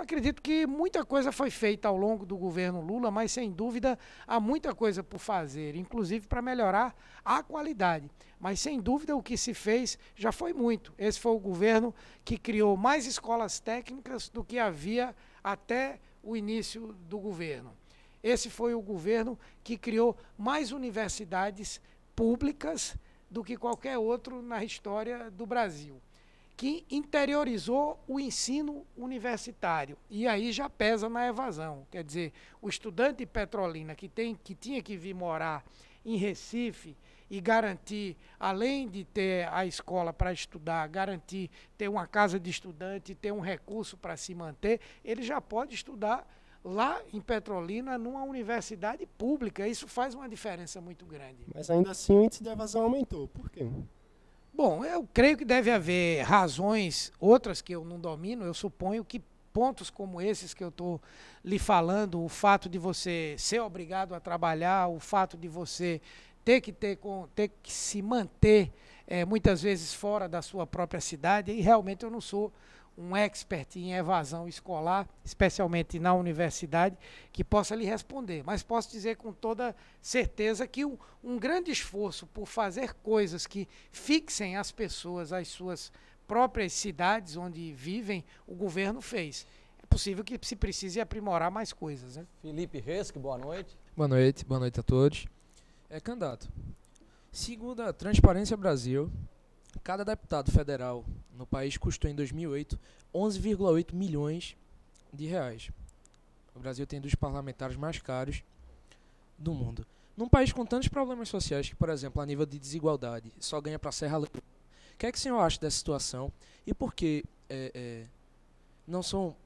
acredito que muita coisa foi feita ao longo do governo Lula, mas sem dúvida há muita coisa por fazer, inclusive para melhorar a qualidade. Mas sem dúvida o que se fez já foi muito. Esse foi o governo que criou mais escolas técnicas do que havia até o início do governo. Esse foi o governo que criou mais universidades públicas do que qualquer outro na história do Brasil, que interiorizou o ensino universitário, e aí já pesa na evasão. Quer dizer, o estudante de Petrolina que tinha que vir morar em Recife e garantir, além de ter a escola para estudar, garantir ter uma casa de estudante, ter um recurso para se manter, ele já pode estudar lá em Petrolina, numa universidade pública. Isso faz uma diferença muito grande. Mas ainda assim o índice de evasão aumentou. Por quê? Bom, eu creio que deve haver razões, outras que eu não domino. Eu suponho que pontos como esses que eu estou lhe falando, o fato de você ser obrigado a trabalhar, o fato de você ter que se manter muitas vezes fora da sua própria cidade, e realmente eu não sou um expert em evasão escolar, especialmente na universidade, que possa lhe responder. Mas posso dizer com toda certeza que um grande esforço por fazer coisas que fixem as pessoas às suas próprias cidades onde vivem, o governo fez. É possível que se precise aprimorar mais coisas, né? Felipe Resque, boa noite. Boa noite a todos. Candidato, segundo a Transparência Brasil, cada deputado federal no país custou em 2008 11,8 milhões de reais. O Brasil tem dos parlamentares mais caros do mundo. Num país com tantos problemas sociais que, por exemplo, a nível de desigualdade, só ganha para Serra Leoa. O que é que o senhor acha dessa situação e por que não são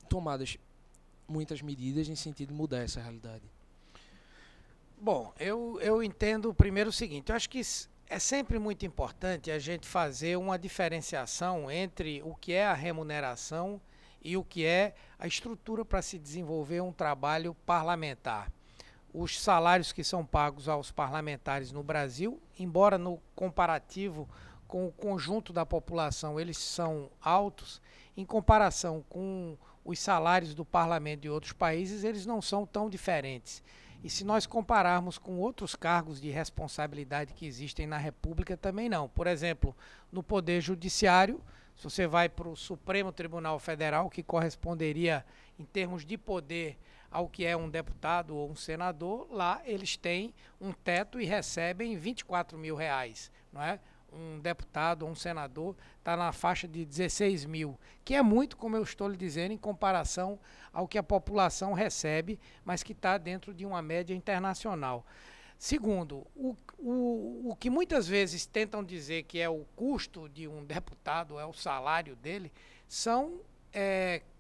tomadas muitas medidas em sentido de mudar essa realidade? Bom, eu entendo primeiro o seguinte, eu acho que é sempre muito importante a gente fazer uma diferenciação entre o que é a remuneração e o que é a estrutura para se desenvolver um trabalho parlamentar. Os salários que são pagos aos parlamentares no Brasil, embora no comparativo com o conjunto da população eles são altos, em comparação com os salários do parlamento de outros países, eles não são tão diferentes. E se nós compararmos com outros cargos de responsabilidade que existem na República, também não. Por exemplo, no Poder Judiciário, se você vai para o Supremo Tribunal Federal, que corresponderia em termos de poder ao que é um deputado ou um senador, lá eles têm um teto e recebem 24 mil reais, não é? Um deputado ou um senador está na faixa de 16 mil, que é muito, como eu estou lhe dizendo, em comparação ao que a população recebe, mas que está dentro de uma média internacional. Segundo, o que muitas vezes tentam dizer que é o custo de um deputado, é o salário dele, são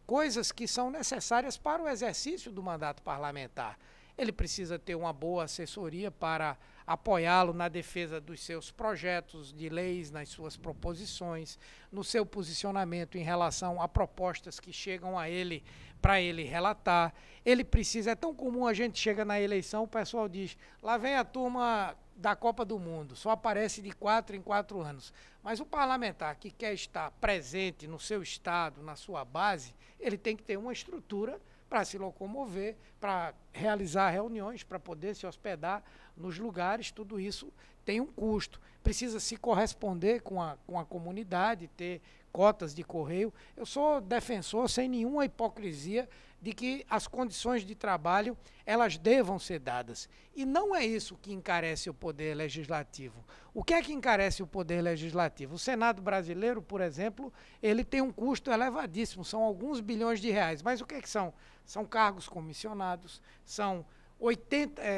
coisas que são necessárias para o exercício do mandato parlamentar. Ele precisa ter uma boa assessoria para apoiá-lo na defesa dos seus projetos de leis, nas suas proposições, no seu posicionamento em relação a propostas que chegam a ele para ele relatar. Ele precisa, é tão comum a gente chega na eleição, o pessoal diz, lá vem a turma da Copa do Mundo, só aparece de 4 em 4 anos. Mas o parlamentar que quer estar presente no seu estado, na sua base, ele tem que ter uma estrutura para se locomover, para realizar reuniões, para poder se hospedar nos lugares. Tudo isso tem um custo. Precisa se corresponder com a comunidade, ter cotas de correio. Eu sou defensor, sem nenhuma hipocrisia, de que as condições de trabalho elas devam ser dadas. E não é isso que encarece o poder legislativo. O que é que encarece o poder legislativo? O Senado brasileiro, por exemplo, ele tem um custo elevadíssimo, são alguns bilhões de reais. Mas o que é que são? São cargos comissionados, são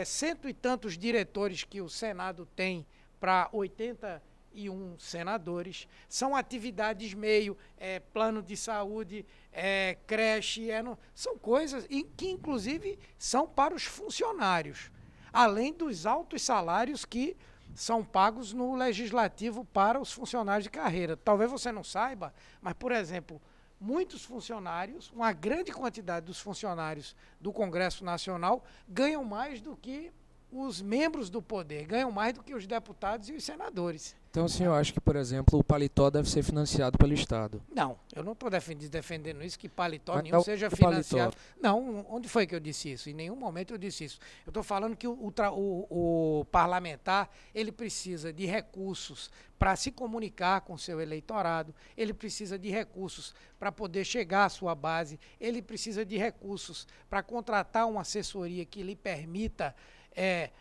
cento e tantos diretores que o Senado tem para 81 senadores, são atividades meio, plano de saúde, creche, são coisas que inclusive são para os funcionários, além dos altos salários que são pagos no legislativo para os funcionários de carreira. Talvez você não saiba, mas, por exemplo, muitos funcionários, uma grande quantidade dos funcionários do Congresso Nacional ganham mais do que os membros do poder ganham mais do que os deputados e os senadores. Então o senhor acha que, por exemplo, o paletó deve ser financiado pelo Estado? Não, eu não estou defendendo isso, que paletó Mas nenhum é seja o financiado. paletó. Não, onde foi que eu disse isso? Em nenhum momento eu disse isso. Eu estou falando que o parlamentar, ele precisa de recursos para se comunicar com o seu eleitorado, ele precisa de recursos para poder chegar à sua base, ele precisa de recursos para contratar uma assessoria que lhe permita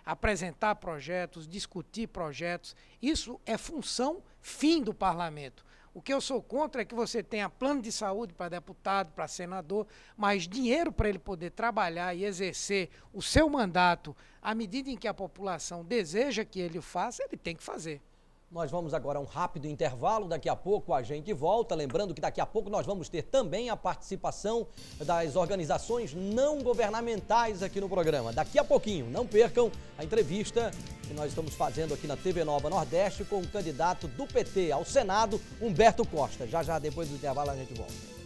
apresentar projetos, discutir projetos. Isso é função fim do parlamento. O que eu sou contra é que você tenha plano de saúde para deputado, para senador, mas dinheiro para ele poder trabalhar e exercer o seu mandato à medida em que a população deseja que ele o faça, ele tem que fazer. Nós vamos agora a um rápido intervalo, daqui a pouco a gente volta, lembrando que daqui a pouco nós vamos ter também a participação das organizações não governamentais aqui no programa. Daqui a pouquinho, não percam a entrevista que nós estamos fazendo aqui na TV Nova Nordeste com o candidato do PT ao Senado, Humberto Costa. Já já, depois do intervalo, a gente volta.